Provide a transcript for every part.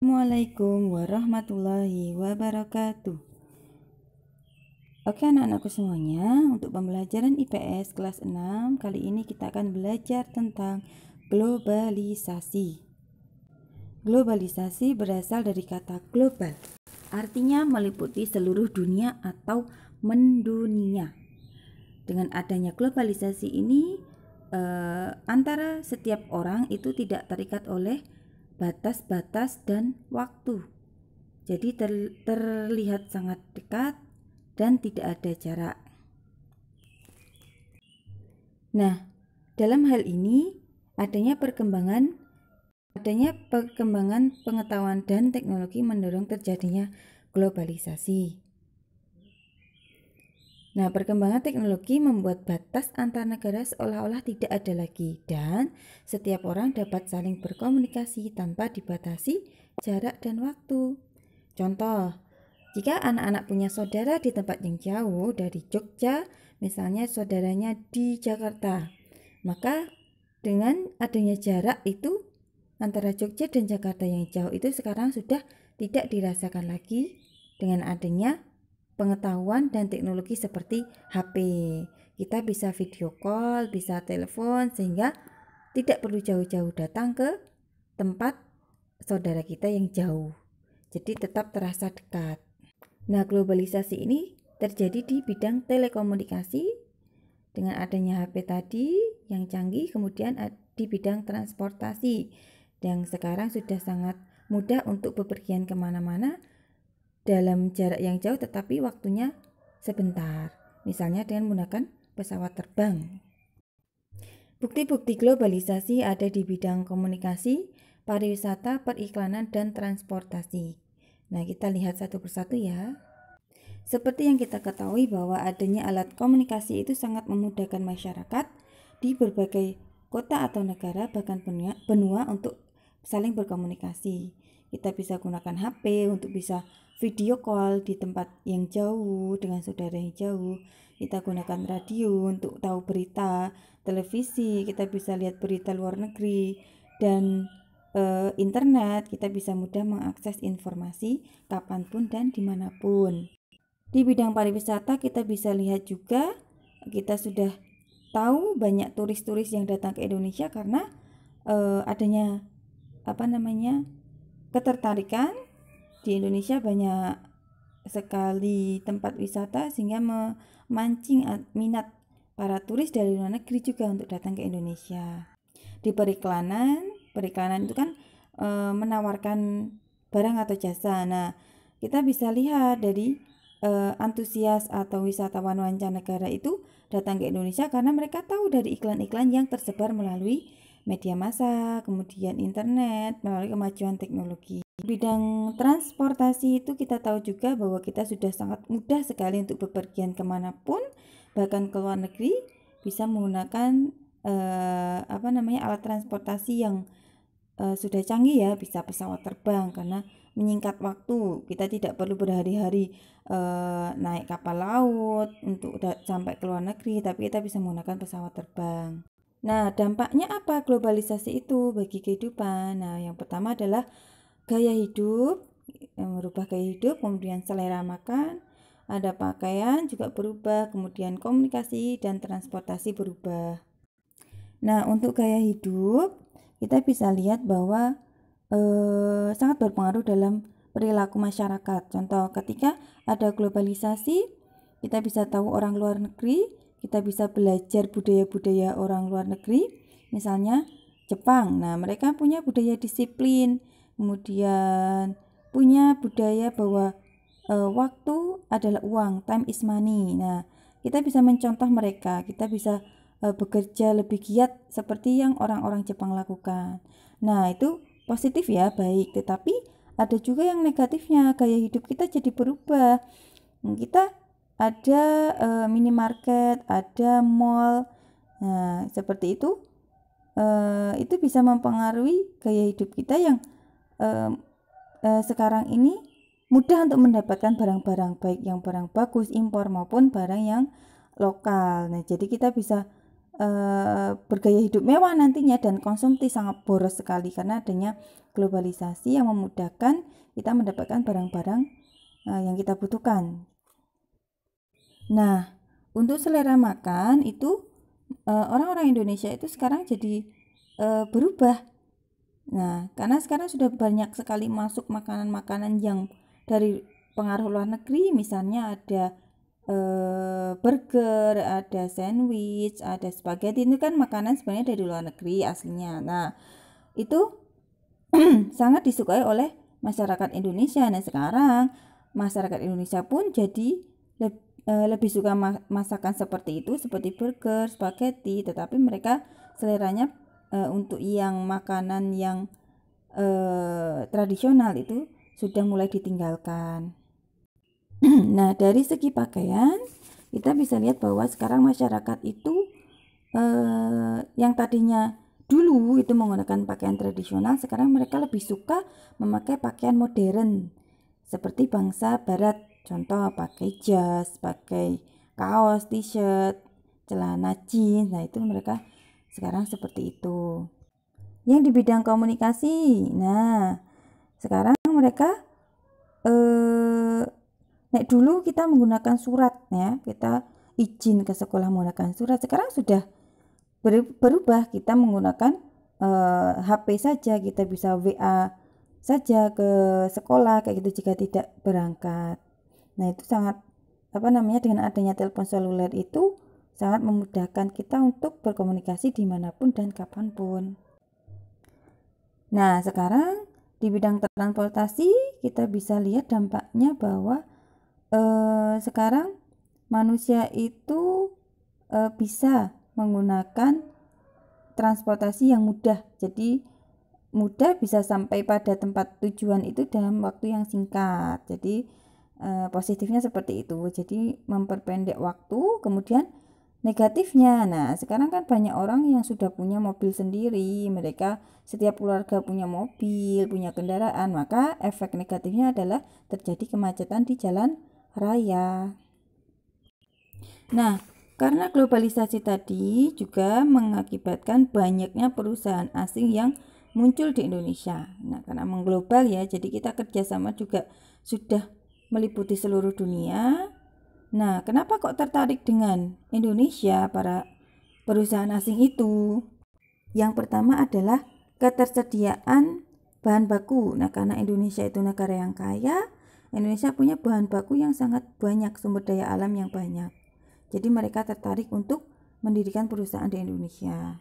Assalamualaikum warahmatullahi wabarakatuh. Oke anak-anakku semuanya, untuk pembelajaran IPS kelas 6 kali ini kita akan belajar tentang globalisasi. Globalisasi berasal dari kata global, artinya meliputi seluruh dunia atau mendunia. Dengan adanya globalisasi ini antara setiap orang itu tidak terikat oleh batas-batas dan waktu. Jadi terlihat sangat dekat dan tidak ada jarak. Nah, dalam hal ini adanya perkembangan pengetahuan dan teknologi mendorong terjadinya globalisasi. Nah, perkembangan teknologi membuat batas antar negara seolah-olah tidak ada lagi dan setiap orang dapat saling berkomunikasi tanpa dibatasi jarak dan waktu. Contoh, jika anak-anak punya saudara di tempat yang jauh dari Jogja, misalnya saudaranya di Jakarta, maka dengan adanya jarak itu antara Jogja dan Jakarta yang jauh itu sekarang sudah tidak dirasakan lagi dengan adanya pengetahuan dan teknologi seperti HP. Kita bisa video call, bisa telepon, sehingga tidak perlu jauh-jauh datang ke tempat saudara kita yang jauh. Jadi tetap terasa dekat. Nah, globalisasi ini terjadi di bidang telekomunikasi dengan adanya HP tadi yang canggih, kemudian di bidang transportasi yang sekarang sudah sangat mudah untuk bepergian kemana-mana dalam jarak yang jauh tetapi waktunya sebentar, misalnya dengan menggunakan pesawat terbang. Bukti-bukti globalisasi ada di bidang komunikasi, pariwisata, periklanan, dan transportasi. Nah, kita lihat satu persatu ya. Seperti yang kita ketahui bahwa adanya alat komunikasi itu sangat memudahkan masyarakat di berbagai kota atau negara bahkan benua untuk saling berkomunikasi. Kita bisa gunakan HP untuk bisa video call di tempat yang jauh dengan saudara yang jauh. Kita gunakan radio untuk tahu berita, televisi kita bisa lihat berita luar negeri, dan internet kita bisa mudah mengakses informasi kapanpun dan dimanapun. Di bidang pariwisata kita bisa lihat juga, kita sudah tahu banyak turis-turis yang datang ke Indonesia karena adanya ketertarikan di Indonesia, banyak sekali tempat wisata sehingga memancing minat para turis dari luar negeri juga untuk datang ke Indonesia. Di periklanan itu kan menawarkan barang atau jasa. Nah, kita bisa lihat dari antusias atau wisatawan mancanegara itu datang ke Indonesia karena mereka tahu dari iklan-iklan yang tersebar melalui media massa, kemudian internet, melalui kemajuan teknologi. Di bidang transportasi itu kita tahu juga bahwa kita sudah sangat mudah sekali untuk bepergian kemanapun, bahkan ke luar negeri bisa menggunakan alat transportasi yang sudah canggih ya, bisa pesawat terbang karena menyingkat waktu. Kita tidak perlu berhari-hari naik kapal laut untuk sampai ke luar negeri, tapi kita bisa menggunakan pesawat terbang. Nah, dampaknya apa globalisasi itu bagi kehidupan? Nah, yang pertama adalah gaya hidup, merubah gaya hidup, kemudian selera makan, ada pakaian juga berubah, kemudian komunikasi dan transportasi berubah. Nah, untuk gaya hidup kita bisa lihat bahwa sangat berpengaruh dalam perilaku masyarakat. Contoh, ketika ada globalisasi, kita bisa tahu orang luar negeri, kita bisa belajar budaya-budaya orang luar negeri, misalnya Jepang. Nah, mereka punya budaya disiplin, kemudian punya budaya bahwa waktu adalah uang, time is money. Nah, kita bisa mencontoh mereka, kita bisa bekerja lebih giat seperti yang orang-orang Jepang lakukan. Nah, itu positif ya, baik. Tetapi ada juga yang negatifnya, gaya hidup kita jadi berubah. Kita ada minimarket, ada mall. Nah, seperti itu bisa mempengaruhi gaya hidup kita yang sekarang ini mudah untuk mendapatkan barang-barang, baik yang barang bagus impor maupun barang yang lokal. Nah, jadi kita bisa bergaya hidup mewah nantinya, dan konsumsi sangat boros sekali karena adanya globalisasi yang memudahkan kita mendapatkan barang-barang yang kita butuhkan. Nah, untuk selera makan itu orang-orang Indonesia itu sekarang jadi berubah. Nah, karena sekarang sudah banyak sekali masuk makanan-makanan yang dari pengaruh luar negeri, misalnya ada burger, ada sandwich, ada spaghetti, itu kan makanan sebenarnya dari luar negeri aslinya. Nah, itu sangat disukai oleh masyarakat Indonesia. Nah, sekarang masyarakat Indonesia pun jadi lebih suka masakan seperti itu, seperti burger, spaghetti, tetapi mereka seleranya untuk yang makanan yang tradisional itu sudah mulai ditinggalkan. Nah, dari segi pakaian kita bisa lihat bahwa sekarang masyarakat itu yang tadinya dulu itu menggunakan pakaian tradisional, sekarang mereka lebih suka memakai pakaian modern seperti bangsa barat. Contoh pakai jas, pakai kaos, t-shirt, celana jeans. Nah, itu mereka sekarang seperti itu. Yang di bidang komunikasi, nah sekarang mereka dulu kita menggunakan surat ya, kita izin ke sekolah menggunakan surat. Sekarang sudah berubah, kita menggunakan HP saja, kita bisa WA saja ke sekolah kayak gitu jika tidak berangkat. Nah, itu sangat dengan adanya telepon seluler itu sangat memudahkan kita untuk berkomunikasi dimanapun dan kapanpun. Nah, sekarang di bidang transportasi kita bisa lihat dampaknya bahwa sekarang manusia itu bisa menggunakan transportasi yang mudah. Jadi mudah bisa sampai pada tempat tujuan itu dalam waktu yang singkat. Jadi positifnya seperti itu. Jadi memperpendek waktu. Kemudian negatifnya, nah sekarang kan banyak orang yang sudah punya mobil sendiri, mereka setiap keluarga punya mobil, punya kendaraan, maka efek negatifnya adalah terjadi kemacetan di jalan raya. Nah, karena globalisasi tadi juga mengakibatkan banyaknya perusahaan asing yang muncul di Indonesia. Nah, karena mengglobal ya, jadi kita kerjasama juga sudah meliputi seluruh dunia. Nah, kenapa kok tertarik dengan Indonesia para perusahaan asing itu? Yang pertama adalah ketersediaan bahan baku. Nah, karena Indonesia itu negara yang kaya, Indonesia punya bahan baku yang sangat banyak, sumber daya alam yang banyak. Jadi mereka tertarik untuk mendirikan perusahaan di Indonesia.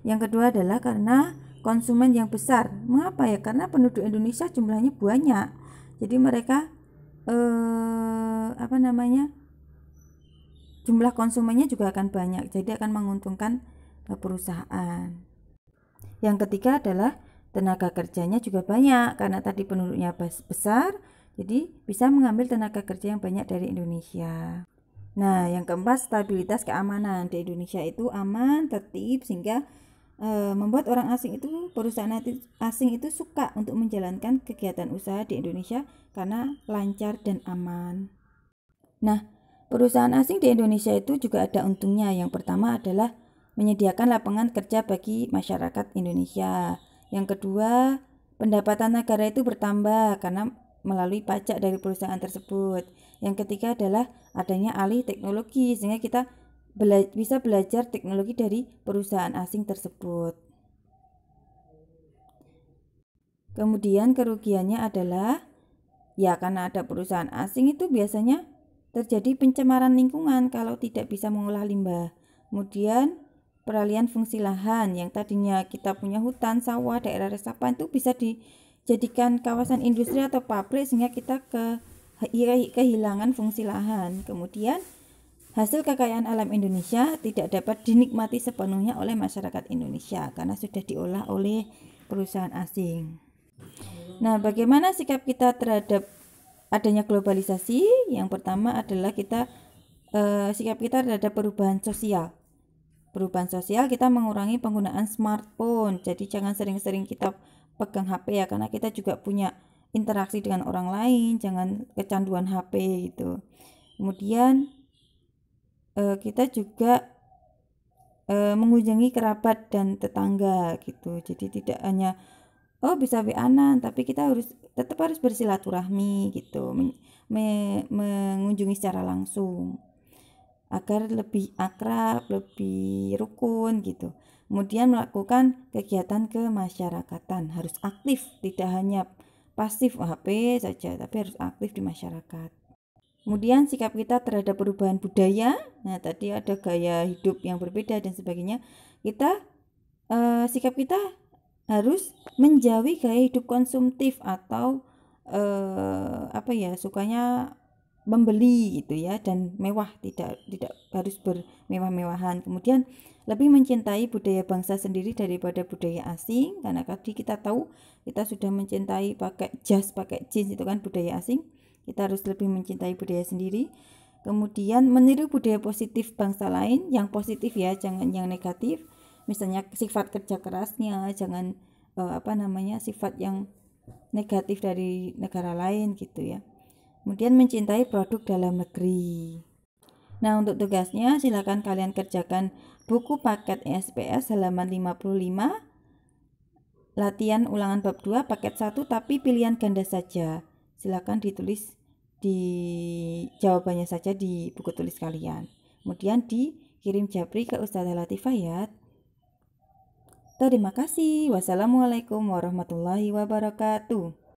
Yang kedua adalah karena konsumen yang besar. Mengapa ya? Karena penduduk Indonesia jumlahnya banyak. Jadi mereka jumlah konsumennya juga akan banyak, jadi akan menguntungkan perusahaan. Yang ketiga adalah tenaga kerjanya juga banyak, karena tadi penduduknya besar, jadi bisa mengambil tenaga kerja yang banyak dari Indonesia. Nah, yang keempat, stabilitas keamanan. Di Indonesia itu aman, tertib, sehingga membuat orang asing itu, perusahaan asing itu suka untuk menjalankan kegiatan usaha di Indonesia karena lancar dan aman. Nah, perusahaan asing di Indonesia itu juga ada untungnya. Yang pertama adalah menyediakan lapangan kerja bagi masyarakat Indonesia. Yang kedua, pendapatan negara itu bertambah karena melalui pajak dari perusahaan tersebut. Yang ketiga adalah adanya alih teknologi, sehingga kita bisa belajar teknologi dari perusahaan asing tersebut. Kemudian kerugiannya adalah ya karena ada perusahaan asing itu biasanya terjadi pencemaran lingkungan kalau tidak bisa mengolah limbah. Kemudian peralihan fungsi lahan, yang tadinya kita punya hutan, sawah, daerah resapan itu bisa dijadikan kawasan industri atau pabrik, sehingga kita kehilangan fungsi lahan. Kemudian hasil kekayaan alam Indonesia tidak dapat dinikmati sepenuhnya oleh masyarakat Indonesia karena sudah diolah oleh perusahaan asing. Nah, bagaimana sikap kita terhadap adanya globalisasi? Yang pertama adalah sikap kita terhadap perubahan sosial. Perubahan sosial, kita mengurangi penggunaan smartphone. Jadi jangan sering-sering kita pegang HP ya, karena kita juga punya interaksi dengan orang lain. Jangan kecanduan HP gitu. Kemudian kita juga mengunjungi kerabat dan tetangga gitu. Jadi tidak hanya bisa WA-an, tapi kita tetap harus bersilaturahmi gitu, mengunjungi secara langsung agar lebih akrab, lebih rukun gitu. Kemudian melakukan kegiatan kemasyarakatan, harus aktif, tidak hanya pasif HP saja, tapi harus aktif di masyarakat. Kemudian sikap kita terhadap perubahan budaya, nah tadi ada gaya hidup yang berbeda dan sebagainya. Sikap kita harus menjauhi gaya hidup konsumtif atau sukanya membeli gitu ya, dan mewah, tidak harus bermewah-mewahan. Kemudian lebih mencintai budaya bangsa sendiri daripada budaya asing, karena tadi kita tahu kita sudah mencintai pakai jas, pakai jeans, itu kan budaya asing. Kita harus lebih mencintai budaya sendiri. Kemudian meniru budaya positif bangsa lain, yang positif ya, jangan yang negatif. Misalnya sifat kerja kerasnya, jangan sifat yang negatif dari negara lain gitu ya. Kemudian mencintai produk dalam negeri. Nah, untuk tugasnya silakan kalian kerjakan buku paket SPS halaman 55, latihan ulangan bab 2 paket 1 tapi pilihan ganda saja. Silakan ditulis di jawabannya saja di buku tulis kalian. Kemudian dikirim japri ke Ustazah Latifah ya. Terima kasih. Wassalamualaikum warahmatullahi wabarakatuh.